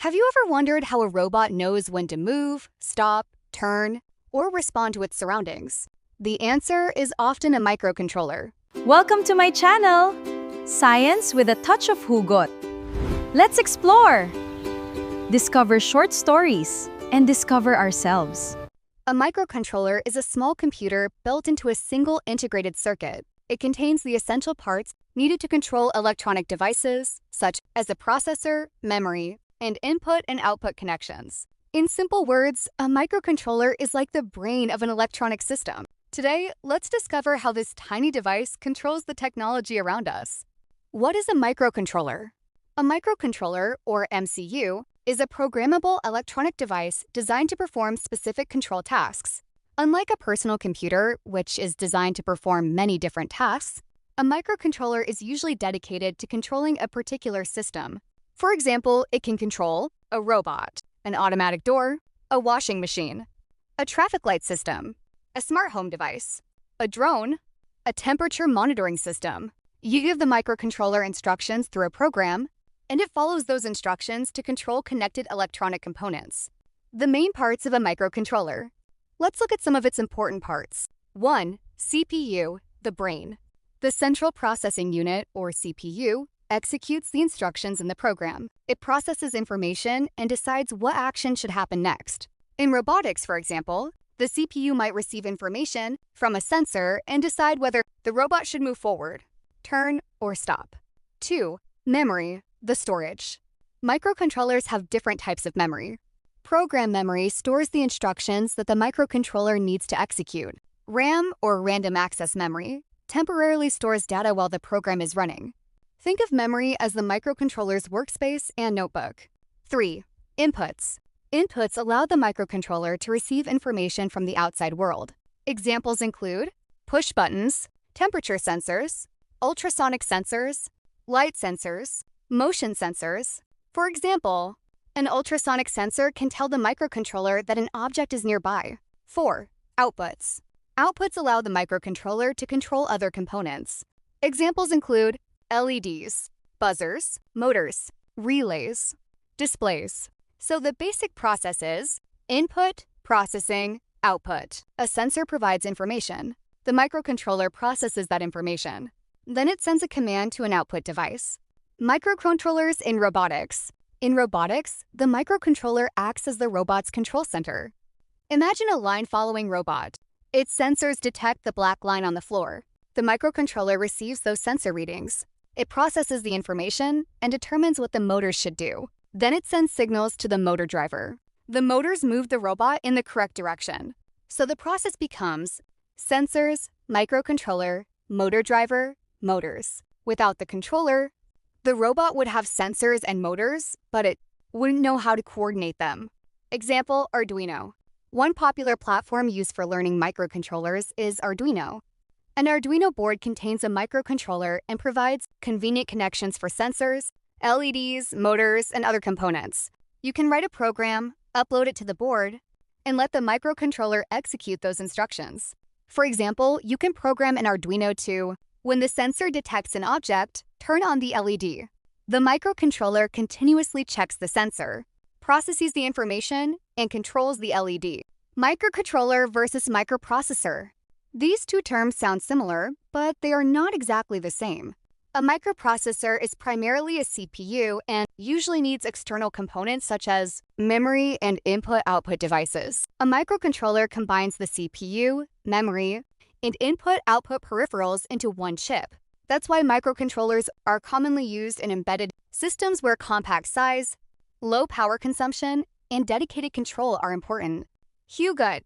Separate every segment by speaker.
Speaker 1: Have you ever wondered how a robot knows when to move, stop, turn, or respond to its surroundings? The answer is often a microcontroller.
Speaker 2: Welcome to my channel, Science with a Touch of Hugot. Let's explore! Discover short stories and discover ourselves.
Speaker 1: A microcontroller is a small computer built into a single integrated circuit. It contains the essential parts needed to control electronic devices, such as a processor, memory, and input and output connections. In simple words, a microcontroller is like the brain of an electronic system. Today, let's discover how this tiny device controls the technology around us. What is a microcontroller? A microcontroller, or MCU, is a programmable electronic device designed to perform specific control tasks. Unlike a personal computer, which is designed to perform many different tasks, a microcontroller is usually dedicated to controlling a particular system. For example, it can control a robot, an automatic door, a washing machine, a traffic light system, a smart home device, a drone, a temperature monitoring system. You give the microcontroller instructions through a program, and it follows those instructions to control connected electronic components. The main parts of a microcontroller. Let's look at some of its important parts. 1. CPU, the brain. The central processing unit, or CPU, executes the instructions in the program. It processes information and decides what action should happen next. In robotics, for example, the CPU might receive information from a sensor and decide whether the robot should move forward, turn, or stop. 2. Memory, the storage. Microcontrollers have different types of memory. Program memory stores the instructions that the microcontroller needs to execute. RAM, or random access memory, temporarily stores data while the program is running. Think of memory as the microcontroller's workspace and notebook. 3. Inputs. Inputs allow the microcontroller to receive information from the outside world. Examples include push buttons, temperature sensors, ultrasonic sensors, light sensors, motion sensors. For example, an ultrasonic sensor can tell the microcontroller that an object is nearby. 4. Outputs. Outputs allow the microcontroller to control other components. Examples include LEDs, buzzers, motors, relays, displays. So the basic process is input, processing, output. A sensor provides information. The microcontroller processes that information. Then it sends a command to an output device. Microcontrollers in robotics. In robotics, the microcontroller acts as the robot's control center. Imagine a line-following robot. Its sensors detect the black line on the floor. The microcontroller receives those sensor readings. It processes the information and determines what the motors should do. Then it sends signals to the motor driver. The motors move the robot in the correct direction. So the process becomes sensors, microcontroller, motor driver, motors. Without the controller, the robot would have sensors and motors, but it wouldn't know how to coordinate them. Example, Arduino. One popular platform used for learning microcontrollers is Arduino. An Arduino board contains a microcontroller and provides convenient connections for sensors, LEDs, motors, and other components. You can write a program, upload it to the board, and let the microcontroller execute those instructions. For example, you can program an Arduino to, when the sensor detects an object, turn on the LED. The microcontroller continuously checks the sensor, processes the information, and controls the LED. Microcontroller versus microprocessor. These two terms sound similar, but they are not exactly the same. A microprocessor is primarily a CPU and usually needs external components such as memory and input-output devices. A microcontroller combines the CPU, memory, and input-output peripherals into one chip. That's why microcontrollers are commonly used in embedded systems where compact size, low power consumption, and dedicated control are important. Hugot.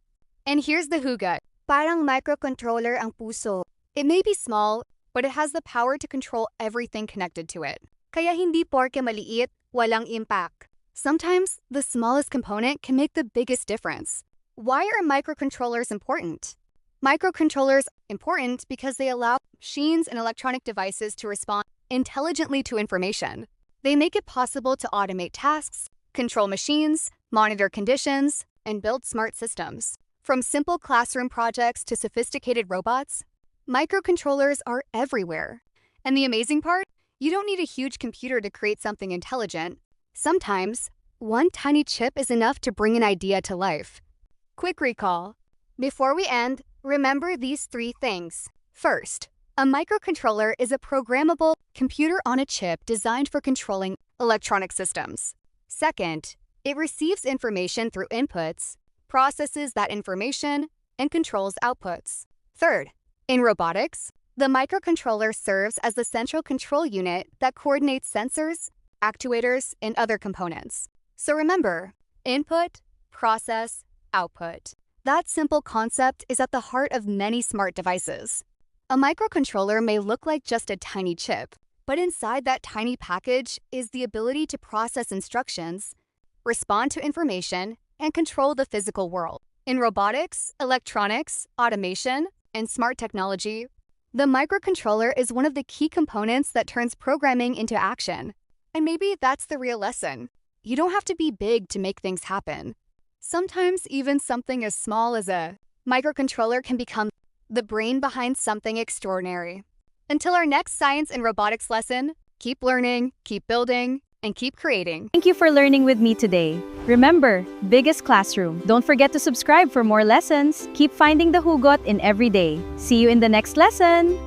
Speaker 1: And here's the Hugot.
Speaker 3: Parang microcontroller ang puso.
Speaker 1: It may be small, but it has the power to control everything connected to it.
Speaker 3: Kaya hindi porke maliit, walang impact.
Speaker 1: Sometimes, the smallest component can make the biggest difference. Why are microcontrollers important? Microcontrollers are important because they allow machines and electronic devices to respond intelligently to information. They make it possible to automate tasks, control machines, monitor conditions, and build smart systems. From simple classroom projects to sophisticated robots, microcontrollers are everywhere. And the amazing part? You don't need a huge computer to create something intelligent. Sometimes, one tiny chip is enough to bring an idea to life.
Speaker 3: Quick recall. Before we end, remember these three things. First,
Speaker 1: A microcontroller is a programmable computer on a chip designed for controlling electronic systems. Second, it receives information through inputs, processes that information, and controls outputs. Third, in robotics, the microcontroller serves as the central control unit that coordinates sensors, actuators, and other components. So remember, input, process, output. That simple concept is at the heart of many smart devices. A microcontroller may look like just a tiny chip, but inside that tiny package is the ability to process instructions, respond to information, and control the physical world. In robotics, electronics, automation, and smart technology, the microcontroller is one of the key components that turns programming into action. And maybe that's the real lesson. You don't have to be big to make things happen. Sometimes even something as small as a microcontroller can become the brain behind something extraordinary. Until our next science and robotics lesson, keep learning, keep building, and keep creating.
Speaker 2: Thank you for learning with me today. Remember, biggest classroom. Don't forget to subscribe for more lessons. Keep finding the Hugot in every day. See you in the next lesson.